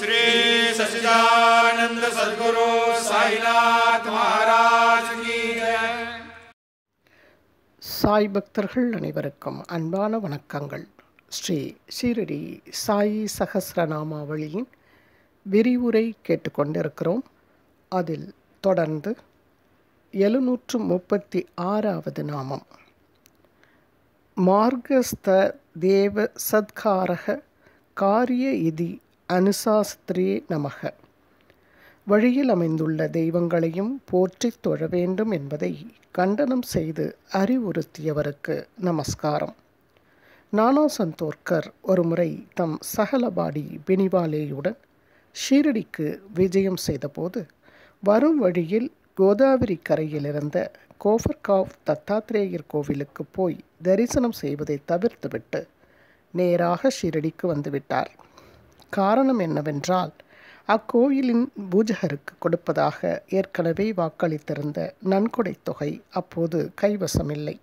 श्री सच्चिदानंद सद्गुरु साईनाथ महाराज की जय. சாய் பக்தர்கள் அனைவருக்கும் அன்பான வணக்கங்கள். ஸ்ரீ ஷீரடி சாயி சகஸ்ரநாமாவளியின் விரிவுரை கேட்டுக்கொண்டிருக்கிறோம். அதில் தொடர்ந்து 736வது நாமம் மார்கஸ்த தேவ சத்காரக காரிய இதி அனுசாஸ்திரே நமக. வழியில் அமைந்துள்ள தெய்வங்களையும் போற்றித் தொழ வேண்டும் என்பதை கண்டனம் செய்து அறிவுறுத்தியவருக்கு நமஸ்காரம். நானா சந்தோர்கர் ஒருமுறை தம் சகலபாடி பினிவாலேயுடன் ஷீரடிக்கு விஜயம் செய்தபோது வரும் வழியில் கோதாவரி கரையில் இருந்த கோஃபர்காவ் தத்தாத்ரேயர் கோவிலுக்கு போய் தரிசனம் செய்வதை தவிர்த்துவிட்டு நேராக ஷீரடிக்கு வந்துவிட்டார். காரணம் என்னவென்றால், அக்கோயிலின் பூஜகருக்கு கொடுப்பதாக ஏற்கனவே வாக்களித்திருந்த நன்கொடை தொகை அப்போது கைவசமில்லை.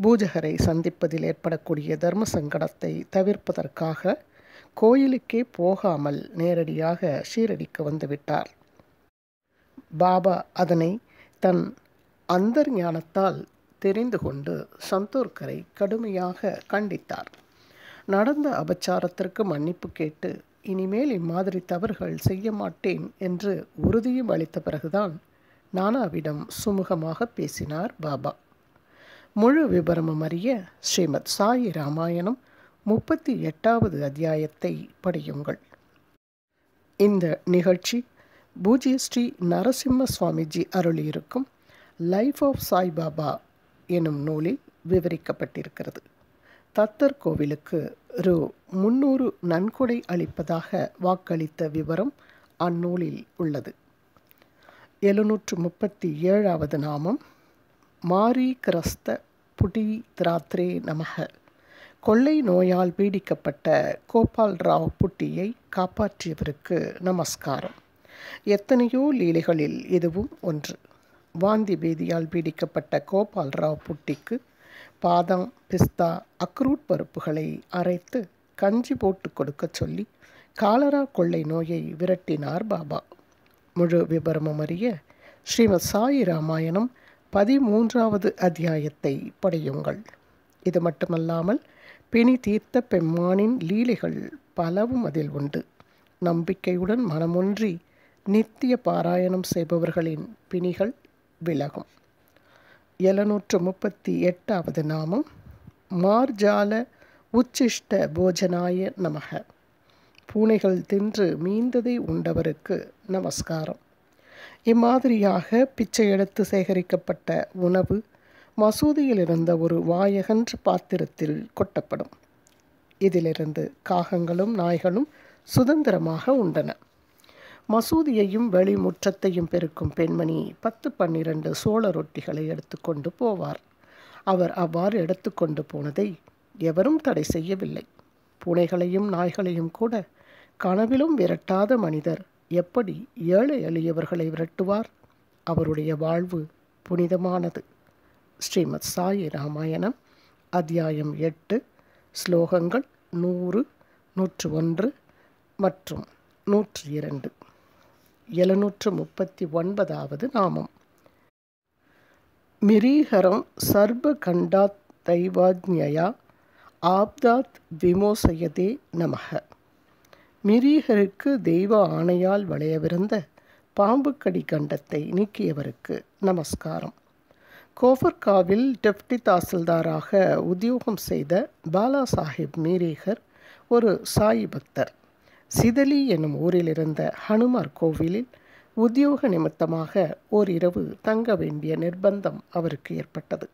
பூஜகரை சந்திப்பதில் ஏற்படக்கூடிய தர்ம சங்கடத்தை தவிர்ப்பதற்காக கோயிலுக்கே போகாமல் நேரடியாக ஷீரடிக்கு வந்துவிட்டார். பாபா அதனை தன் அந்தர்ஞானத்தால் தெரிந்து கொண்டு சந்தோர்கரை கடுமையாக கண்டித்தார். நடந்த அபச்சாரத்திற்கு மன்னிப்பு கேட்டு இனிமேல் இம்மாதிரி தவறுகள் செய்ய மாட்டேன் என்று உறுதியும் அளித்த பிறகுதான் நானாவிடம் சுமூகமாக பேசினார் பாபா. முழு விபரமும் அறிய ஸ்ரீமத் சாயி ராமாயணம் 38வது அத்தியாயத்தை படியுங்கள். இந்த நிகழ்ச்சி பூஜ்ய ஸ்ரீ நரசிம்ம சுவாமிஜி அருளியிருக்கும் லைஃப் ஆஃப் சாய்பாபா எனும் நூலில் விவரிக்கப்பட்டிருக்கிறது. தத்தர் கோவிலுக்கு ரூ. 300 நன்கொடை அளிப்பதாக வாக்களித்த விவரம் அந்நூலில் உள்ளது. 737வது நாமம் மாரி கிரஸ்த புடி திராத்ரே நமக. கொள்ளை நோயால் பீடிக்கப்பட்ட கோபால் ராவ் புட்டியை காப்பாற்றியவருக்கு நமஸ்காரம். எத்தனையோ லீலைகளில் இதுவும் ஒன்று. வாந்தி பேதியால் பீடிக்கப்பட்ட கோபால் ராவ் புட்டிக்கு பாதாம், பிஸ்தா, அக்ரூட் பருப்புகளை அரைத்து கஞ்சி போட்டு கொடுக்க சொல்லி காலரா கொள்ளை நோயை விரட்டினார் பாபா. முழு விபரமும் அறிய ஸ்ரீமத் சாயி ராமாயணம் 13வது அத்தியாயத்தை படியுங்கள். இது மட்டுமல்லாமல் பிணி தீர்த்த பெம்மானின் லீலைகள் பலவும் அதில் உண்டு. நம்பிக்கையுடன் மனமொன்றி நித்திய பாராயணம் செய்பவர்களின் பிணிகள் விலகும். 738வது நாமம் மார்ஜால உச்சிஷ்ட போஜனாய நமக. பூனைகள் தின்று மீந்ததை உண்டவருக்கு நமஸ்காரம். இம்மாதிரியாக பிச்சை எடுத்து சேகரிக்கப்பட்ட உணவு மசூதியில் இருந்த ஒரு வாயகன்ற பாத்திரத்தில் கொட்டப்படும். இதிலிருந்து காகங்களும் நாய்களும் சுதந்திரமாக உண்டன. மசூதியையும் வெளிமுற்றத்தையும் பெருக்கும் பெண்மணி 10-12 சோள ரொட்டிகளை எடுத்துக்கொண்டு போவார். அவர் அவ்வாறு எடுத்துக்கொண்டு போனதை எவரும் தடை செய்யவில்லை. பூனைகளையும் நாய்களையும் கூட கனவிலும் விரட்டாத மனிதர் எப்படி ஏழை எளியவர்களை விரட்டுவார்? அவருடைய வாழ்வு புனிதமானது. ஸ்ரீமத் சாயி ராமாயணம் அத்தியாயம் 8 ஸ்லோகங்கள் 100, 101 மற்றும் 102. 739வது நாமம் மிரீஹரம் சர்ப கண்டாத் தைவாஜ்ஞயா ஆப்தாத் விமோசயதே நமக. மிரீஹருக்கு தெய்வ ஆணையால் வளையவிருந்த பாம்புக்கடி கண்டத்தை நீக்கியவருக்கு நமஸ்காரம். கோஃபர்காவில் டெப்டி தாசில்தாராக உத்தியோகம் செய்த பாலா சாஹிப் மிரீஹர் ஒரு சாயி பக்தர். சிதலி என்னும் ஊரில் இருந்த ஹனுமார் கோவிலில் உத்தியோக நிமித்தமாக ஓரிரவு தங்க வேண்டிய நிர்பந்தம் அவருக்கு ஏற்பட்டது.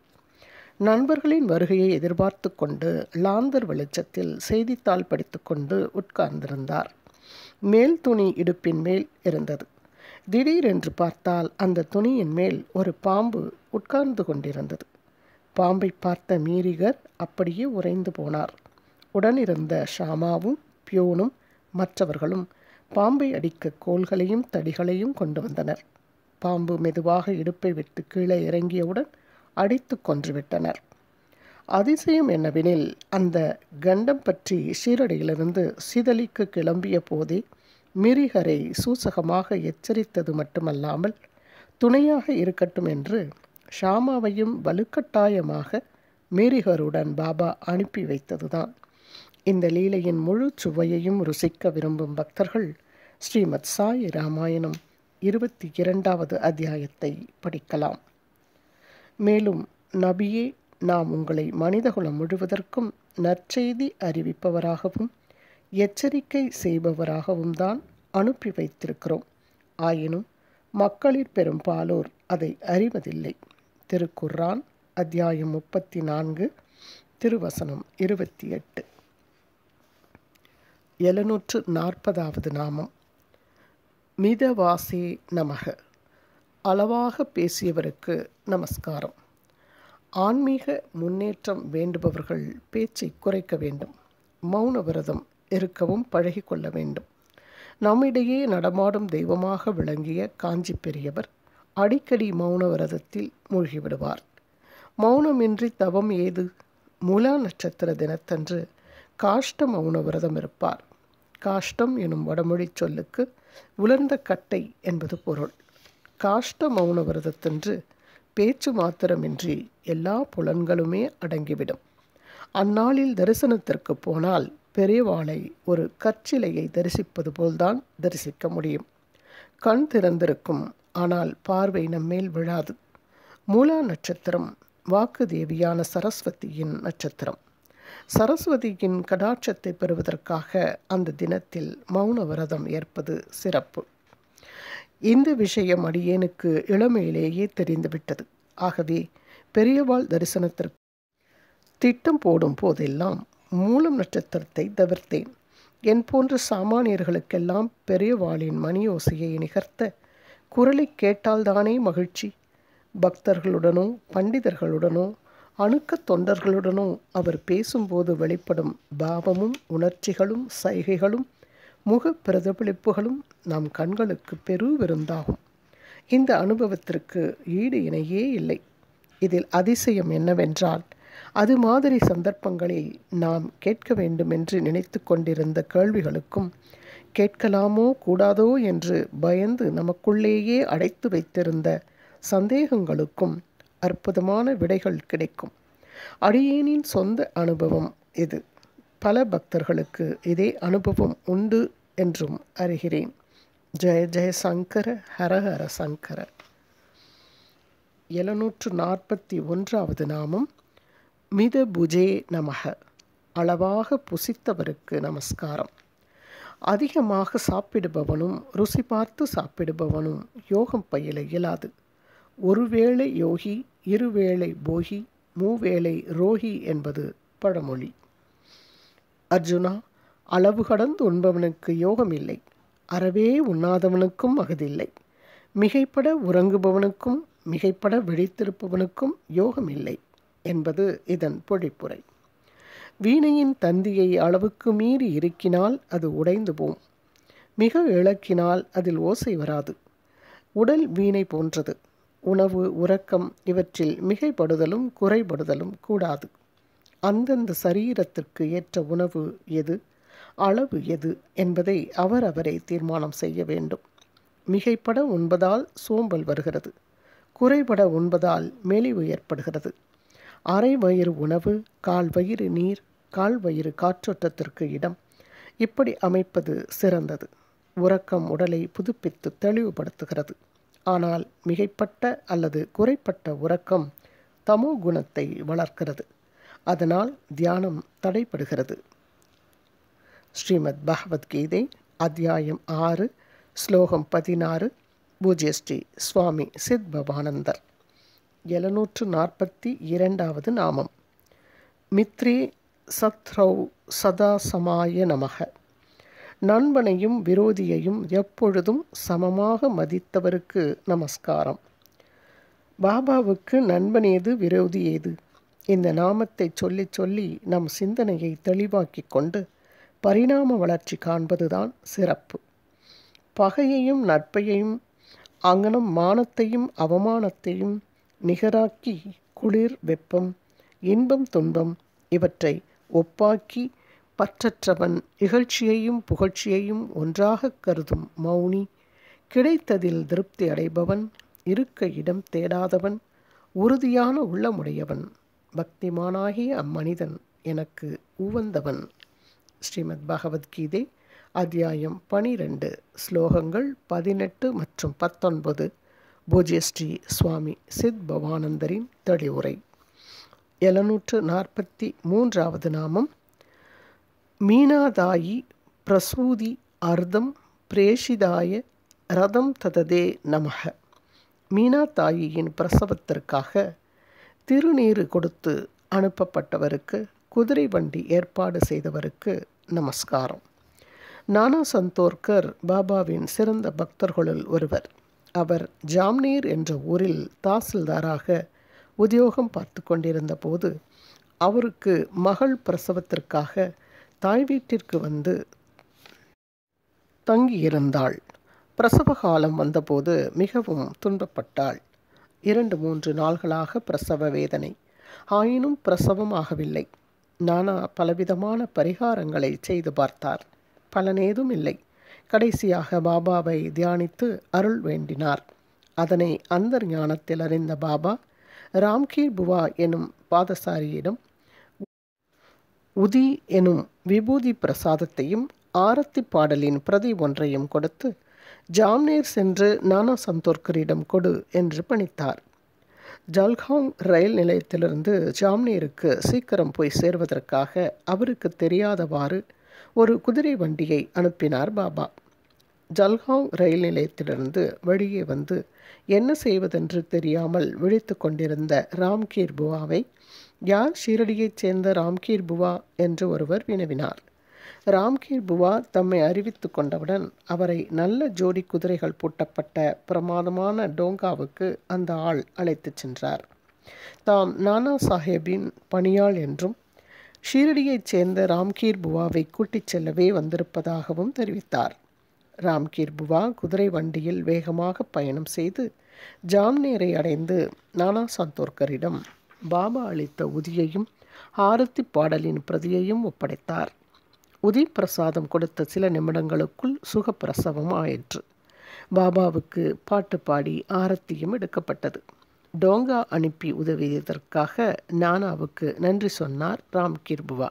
நண்பர்களின் வருகையை எதிர்பார்த்து கொண்டு லாந்தர் வெளிச்சத்தில் செய்தித்தாள் படித்து கொண்டு உட்கார்ந்திருந்தார். மேல் துணி இடுப்பின் மேல் இருந்தது. திடீரென்று பார்த்தால் அந்த துணியின் மேல் ஒரு பாம்பு உட்கார்ந்து கொண்டிருந்தது. பாம்பை பார்த்த மீரிகர் அப்படியே உறைந்து போனார். உடனிருந்த ஷாமாவும் பியோனும் மற்றவர்களும் பாம்பை அடிக்க கோல்களையும் தடிகளையும் கொண்டு வந்தனர். பாம்பு மெதுவாக இடுப்பை விட்டு கீழே இறங்கியவுடன் அடித்து கொன்றுவிட்டனர். அதிசயம் என்னவெனில், அந்த கண்டம் பற்றி ஷீரடியிலிருந்து சிதலிக்கு கிளம்பிய போதே மிரிஹரை சூசகமாக எச்சரித்தது மட்டுமல்லாமல் துணையாக இருக்கட்டும் என்று ஷாமாவையும் வலுக்கட்டாயமாக மிரிஹருடன் பாபா அனுப்பி வைத்ததுதான். இந்த லீலையின் முழு சுவையையும் ருசிக்க விரும்பும் பக்தர்கள் ஸ்ரீமத் சாய் ராமாயணம் 22வது அத்தியாயத்தை படிக்கலாம். மேலும் நபியே, நாம் உங்களை மனிதகுலம் முழுவதற்கும் நற்செய்தி அறிவிப்பவராகவும் எச்சரிக்கை செய்பவராகவும் தான் அனுப்பி வைத்திருக்கிறோம். ஆயினும் மக்களில் பெரும்பாலோர் அதை அறிவதில்லை. திருக்குர்ஆன் அத்தியாயம் 34 திருவசனம் 28. 740வது நாமம். மிதவாசே நமக. அளவாக பேசியவருக்கு நமஸ்காரம். ஆன்மீக முன்னேற்றம் வேண்டுபவர்கள் பேச்சை குறைக்க வேண்டும். மௌன விரதம் இருக்கவும் பழகிக்கொள்ள வேண்டும். நம்மிடையே நடமாடும் தெய்வமாக விளங்கிய காஞ்சி பெரியவர் அடிக்கடி மௌன விரதத்தில் மூழ்கிவிடுவார். மௌனமின்றி தவம் ஏது? மூலா நட்சத்திர தினத்தன்று காஷ்ட மௌன விரதம் இருப்பார். காஷ்டம் எனும் வடமொழி சொல்லுக்கு உலர்ந்த கட்டை என்பது பொருள். காஷ்ட மௌன விரதத்தன்று பேச்சு மாத்திரமின்றி எல்லா புலன்களுமே அடங்கிவிடும். அந்நாளில் தரிசனத்திற்கு போனால் பெரியவாளை ஒரு கற்சிலையை தரிசிப்பது போல்தான் தரிசிக்க முடியும். கண் திறந்திருக்கும், ஆனால் பார்வை நம்மேல் விழாது. மூலா நட்சத்திரம் வாக்கு தேவியான சரஸ்வதியின் நட்சத்திரம். சரஸ்வதியின் கடாட்சத்தை பெறுவதற்காக அந்த தினத்தில் மௌன விரதம் ஏற்பது சிறப்பு. இந்த விஷயம் அடியேனுக்கு இளமையிலேயே தெரிந்துவிட்டது. ஆகவே பெரியவாள் தரிசனத்திற்கு திட்டம் போடும் போதெல்லாம் மூலம் நட்சத்திரத்தை தவிர்த்தேன். என் போன்ற சாமானியர்களுக்கெல்லாம் பெரியவாளின் மணியோசையை நிகர்த்த குரலை கேட்டால்தானே மகிழ்ச்சி. பக்தர்களுடனோ பண்டிதர்களுடனோ அணுக்க தொண்டர்களுடனோ அவர் பேசும்போது வெளிப்படும் பாவமும் உணர்ச்சிகளும் சைகைகளும் முக பிரதிபலிப்புகளும் நம் கண்களுக்கு பெருவிருந்தாகும். இந்த அனுபவத்திற்கு ஈடு இணையே இல்லை. இதில் அதிசயம் என்னவென்றால், அது மாதிரி சந்தர்ப்பங்களில் நாம் கேட்க வேண்டுமென்று நினைத்து கொண்டிருந்த கேள்விகளுக்கும் கேட்கலாமோ கூடாதோ என்று பயந்து நமக்குள்ளேயே அடைத்து வைத்திருந்த சந்தேகங்களுக்கும் அற்புதமான விடைகள் கிடைக்கும். அடியேனின் சொந்த அனுபவம் இது. பல பக்தர்களுக்கு இதே அனுபவம் உண்டு என்றும் அறிகிறேன். ஜெய ஜெய சங்கர, ஹர ஹர சங்கர. 741வது நாமம். மிதபுஜே நமக. அளவாக புசித்தவருக்கு நமஸ்காரம். அதிகமாக சாப்பிடுபவனும் ருசி பார்த்து சாப்பிடுபவனும் யோகம் பயில இயலாது. ஒருவேளை யோகி, இருவேளை போகி, மூவேளை ரோகி என்பது பழமொழி. அர்ஜுனா, அளவு கடந்து உண்பவனுக்கு யோகம் இல்லை. அறவே உண்ணாதவனுக்கும் அகதில்லை. மிகைப்பட உறங்குபவனுக்கும் மிகைப்பட விழித்திருப்பவனுக்கும் யோகம் இல்லை என்பது இதன் பொழிப்புரை. வீணையின் தந்தியை அளவுக்கு மீறி இறுக்கினால் அது உடைந்து போம். மிக இழக்கினால் அதில் ஓசை வராது. உடல் வீணை போன்றது. உணவு, உறக்கம் இவற்றில் மிகைப்படுதலும் குறைபடுதலும் கூடாது. அந்தந்த சரீரத்திற்கு ஏற்ற உணவு எது, அளவு எது என்பதை அவரவரே தீர்மானம் செய்ய வேண்டும். மிகைப்பட உண்பதால் சோம்பல் வருகிறது. குறைபட உண்பதால் மெலிவு ஏற்படுகிறது. அரை வயிறு உணவு, கால் வயிறு நீர், கால் வயிறு காற்றோட்டத்திற்கு இடம், இப்படி அமைப்பது சிறந்தது. உறக்கம் உடலை புதுப்பித்து தெளிவுபடுத்துகிறது. ஆனால் மிகைப்பட்ட அல்லது குறைப்பட்ட உறக்கம் தமோ குணத்தை வளர்க்கிறது. அதனால் தியானம் தடைபடுகிறது. ஸ்ரீமத் பகவத்கீதை அத்தியாயம் 6 ஸ்லோகம் 16. பூஜ்ய ஸ்ரீ சுவாமி சித் பவானந்தர். 742வது நாமம். மித்ரே சத்ரௌ சதா சமாய நமக. நண்பனையும் விரோதியையும் எப்பொழுதும் சமமாக மதித்தவருக்கு நமஸ்காரம். பாபாவுக்கு நண்பன் ஏது, விரோதி ஏது? இந்த நாமத்தை சொல்லி சொல்லி நம் சிந்தனையை தெளிவாக்கி கொண்டு பரிணாம வளர்ச்சி காண்பதுதான் சிறப்பு. பகையையும் நட்பையும் அங்கனம் மானத்தையும் அவமானத்தையும் நிகராக்கி குளிர் வெப்பம், இன்பம் துன்பம் இவற்றை ஒப்பாக்கி பற்றற்றவன் இகழ்ச்சியையும் புகழ்ச்சியையும் ஒன்றாக கருதும் மௌனி, கிடைத்ததில் திருப்தி அடைபவன், இருக்க இடம் தேடாதவன், உறுதியான உள்ளமுடையவன், பக்திமானாகிய அம்மனிதன் எனக்கு உவந்தவன். ஸ்ரீமத் பகவத்கீதை அத்தியாயம் 12 ஸ்லோகங்கள் 18 மற்றும் 19. பூஜ்ய ஸ்ரீ சுவாமி சித் பவானந்தரின் தெளிவுரை. 743வது நாமம். மீனாதாயி பிரசூதி அர்த்தம் பிரேஷிதாய ரதம் தததே நமக. மீனா தாயியின் பிரசவத்திற்காக திருநீறு கொடுத்து அனுப்பப்பட்டவருக்கு, குதிரை வண்டி ஏற்பாடு செய்தவருக்கு நமஸ்காரம். நானா சந்தோர்கர் பாபாவின் சிறந்த பக்தர்களுள் ஒருவர். அவர் ஜாம்னேர் என்ற ஊரில் தாசில்தாராக உத்தியோகம் பார்த்து கொண்டிருந்த போது அவருக்கு மகள் பிரசவத்திற்காக தாய் வீட்டிற்கு வந்து தங்கியிருந்தாள். பிரசவ காலம் வந்தபோது மிகவும் துன்பப்பட்டாள். 2-3 நாள்களாக பிரசவ வேதனை. ஆயினும் பிரசவம் ஆகவில்லை. நானா பலவிதமான பரிகாரங்களை செய்து பார்த்தார். பலனேதும் இல்லை. கடைசியாக பாபாவை தியானித்து அருள் வேண்டினார். அதனை அந்தர்ஞானத்தில் அறிந்த பாபா ராம்கீர் புவா எனும் பாதசாரியிடம் உதி எனும் விபூதி பிரசாதத்தையும் ஆரத்தி பாடலின் பிரதி ஒன்றையும் கொடுத்து, ஜாம்னேர் சென்று நானா சந்தோர்கரிடம் கொடு என்று பணித்தார். ஜல்காங் ரயில் நிலையத்திலிருந்து ஜாம்னேருக்கு சீக்கிரம் போய் சேர்வதற்காக அவருக்கு தெரியாதவாறு ஒரு குதிரை வண்டியை அனுப்பினார் பாபா. ஜல்காங் ரயில் நிலையத்திலிருந்து வெளியே வந்து என்ன செய்வதென்று தெரியாமல் விழித்து கொண்டிருந்த ராம்கீர் புவாவை, யார் ஷீரடியைச் சேர்ந்த ராம்கீர் புவா என்று ஒருவர் வினவினார். ராம்கீர் புவா தம்மை அறிவித்து கொண்டவுடன் அவரை நல்ல ஜோடி குதிரைகள் பூட்டப்பட்ட பிரமாதமான டோங்காவுக்கு அந்த ஆள் அழைத்துச் சென்றார். தாம் நானா சாஹேபின் பணியாள் என்றும் ஷீரடியைச் சேர்ந்த ராம்கீர் புவாவை கூட்டிச் செல்லவே வந்திருப்பதாகவும் தெரிவித்தார். ராம்கீர் புவா குதிரை வண்டியில் வேகமாக பயணம் செய்து ஜாம்னேரை அடைந்து நானா சந்தோர்கரிடம் பாபா அளித்த உதியையும் ஆரத்தி பாடலின் பிரதியையும் ஒப்படைத்தார். உதி பிரசாதம் கொடுத்த சில நிமிடங்களுக்குள் சுகப்பிரசவம் ஆயிற்று. பாபாவுக்கு பாட்டு பாடி ஆரத்தியும் எடுக்கப்பட்டது. டோங்கா அனுப்பி உதவியதற்காக நானாவுக்கு நன்றி சொன்னார் ராம்கீர் புவா.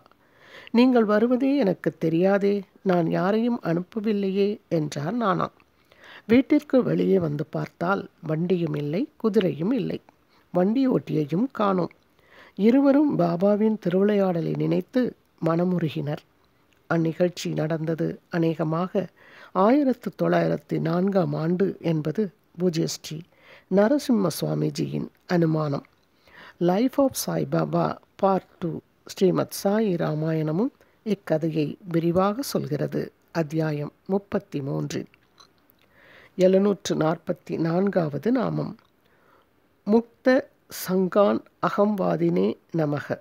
நீங்கள் வருவதே எனக்கு தெரியாதே, நான் யாரையும் அனுப்பவில்லையே என்றார் நானா. வீட்டிற்கு வெளியே வந்து பார்த்தால் வண்டியும் இல்லை, குதிரையும் இல்லை, வண்டி ஓட்டியையும் காணோம். இருவரும் பாபாவின் திருவிளையாடலை நினைத்து மனமுருகினர். அந்நிகழ்ச்சி நடந்தது அநேகமாக 1904ஆம் ஆண்டு என்பது பூஜ்ய ஸ்ரீ நரசிம்ம சுவாமிஜியின் அனுமானம். Life of Sai Baba part 2 Shrimad Sai ராமாயணமும் இக்கதையை விரிவாக சொல்கிறது. அத்தியாயம் 33. 744வது நாமம். முக்த சங்கான் அகம்வாதினே நமக.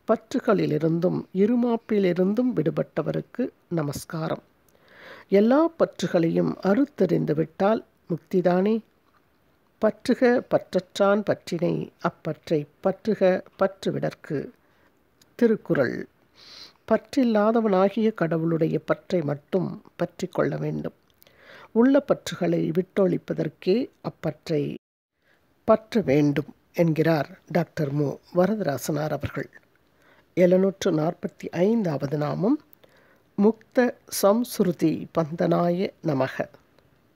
பற்றுகளிலிருந்தும் இருமாப்பிலிருந்தும் விடுபட்டவருக்கு நமஸ்காரம். எல்லா பற்றுகளையும் அறுத்தெறிந்து விட்டால் முக்திதானே. பற்றுக பற்றற்றான் பற்றினை, அப்பற்றை பற்றுக பற்றுவிடற்கு. திருக்குறள். பற்றில்லாதவனாகிய கடவுளுடைய பற்றை மட்டும் பற்றி கொள்ள வேண்டும். உள்ள பற்றுகளை விட்டொழிப்பதற்கே அப்பற்றை பற்ற வேண்டும் என்கிறார் டாக்டர் மு. வரதராசனார் அவர்கள். 745வது நாமம். முக்த சம்ஸ்ருதி பந்தனாய நமக.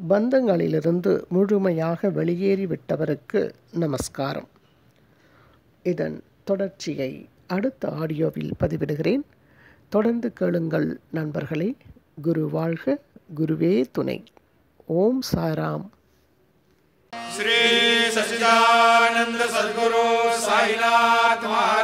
பந்தங்களிலிருந்து முழுமையாக வெளியேறிவிட்டவருக்கு நமஸ்காரம். இதன் தொடர்ச்சியை அடுத்த ஆடியோவில் பதிவிடுகிறேன். தொடர்ந்து கேளுங்கள் நண்பர்களே. குரு வாழ்க, குருவே துணை. ஓம் சாய்ராம். श्री सच्चिदानंद सद्गुरु साईनाथ महाराज